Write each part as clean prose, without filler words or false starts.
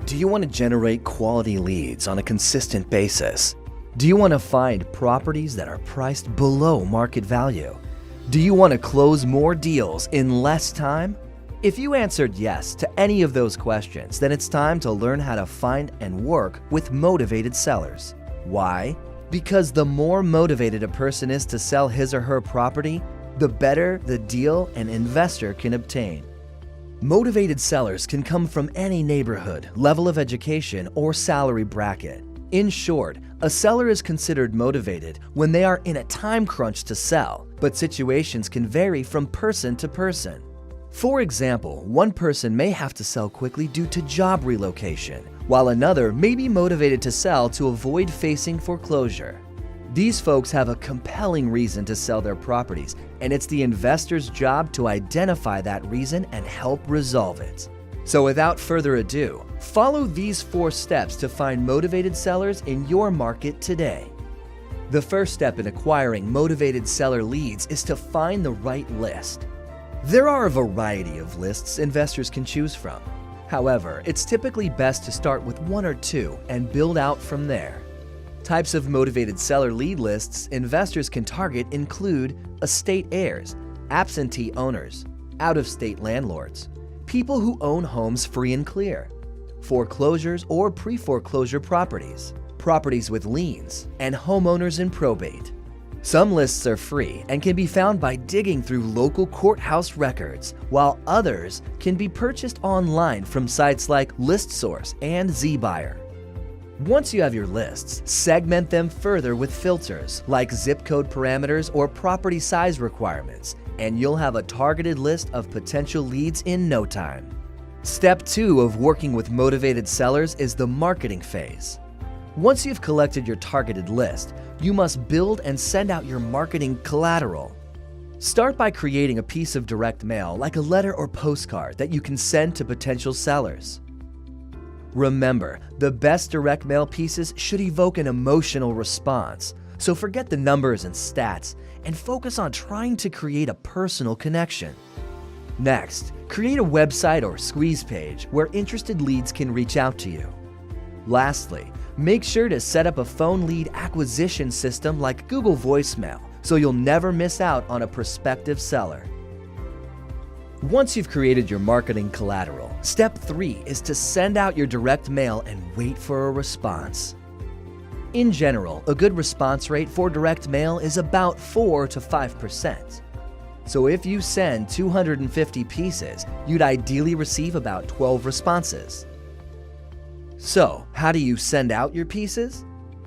Do you want to generate quality leads on a consistent basis? Do you want to find properties that are priced below market value? Do you want to close more deals in less time? If you answered yes to any of those questions, then it's time to learn how to find and work with motivated sellers. Why? Because the more motivated a person is to sell his or her property, the better the deal an investor can obtain. Motivated sellers can come from any neighborhood, level of education, or salary bracket. In short, a seller is considered motivated when they are in a time crunch to sell, but situations can vary from person to person. For example, one person may have to sell quickly due to job relocation, while another may be motivated to sell to avoid facing foreclosure. These folks have a compelling reason to sell their properties, and it's the investor's job to identify that reason and help resolve it. So without further ado, follow these 4 steps to find motivated sellers in your market today. The first step in acquiring motivated seller leads is to find the right list. There are a variety of lists investors can choose from. However, it's typically best to start with 1 or 2 and build out from there. Types of motivated seller lead lists investors can target include estate heirs, absentee owners, out-of-state landlords, people who own homes free and clear, foreclosures or pre-foreclosure properties, properties with liens, and homeowners in probate. Some lists are free and can be found by digging through local courthouse records, while others can be purchased online from sites like ListSource and ZBuyer. Once you have your lists, segment them further with filters like zip code parameters or property size requirements, and you'll have a targeted list of potential leads in no time. Step 2 of working with motivated sellers is the marketing phase. Once you've collected your targeted list, you must build and send out your marketing collateral. Start by creating a piece of direct mail like a letter or postcard that you can send to potential sellers. Remember, the best direct mail pieces should evoke an emotional response, so forget the numbers and stats and focus on trying to create a personal connection. Next, create a website or squeeze page where interested leads can reach out to you. Lastly, make sure to set up a phone lead acquisition system like Google Voicemail so you'll never miss out on a prospective seller. Once you've created your marketing collateral, step 3 is to send out your direct mail and wait for a response. In general, a good response rate for direct mail is about 4 to 5%. So if you send 250 pieces, you'd ideally receive about 12 responses. So, how do you send out your pieces?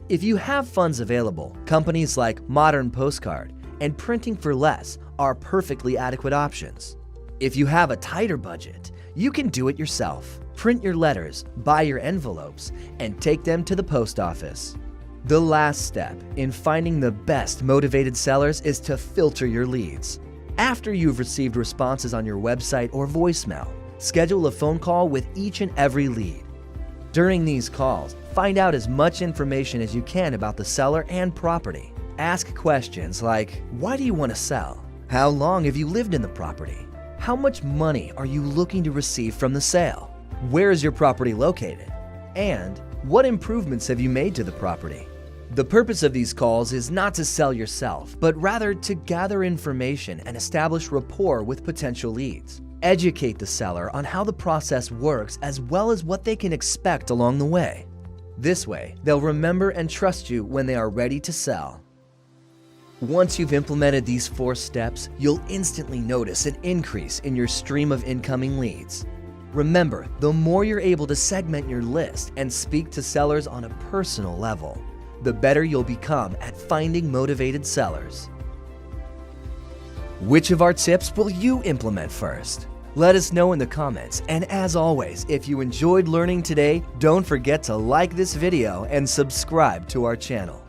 If you have funds available, companies like Modern Postcard and Printing for Less are perfectly adequate options. If you have a tighter budget, you can do it yourself. Print your letters, buy your envelopes, and take them to the post office. The last step in finding the best motivated sellers is to filter your leads. After you've received responses on your website or voicemail, schedule a phone call with each and every lead. During these calls, find out as much information as you can about the seller and property. Ask questions like, why do you want to sell? How long have you lived in the property? How much money are you looking to receive from the sale? Where is your property located? And what improvements have you made to the property? The purpose of these calls is not to sell yourself, but rather to gather information and establish rapport with potential leads. Educate the seller on how the process works as well as what they can expect along the way. This way, they'll remember and trust you when they are ready to sell. Once you've implemented these 4 steps, you'll instantly notice an increase in your stream of incoming leads. Remember, the more you're able to segment your list and speak to sellers on a personal level, the better you'll become at finding motivated sellers. Which of our tips will you implement first? Let us know in the comments, and as always, if you enjoyed learning today, don't forget to like this video and subscribe to our channel.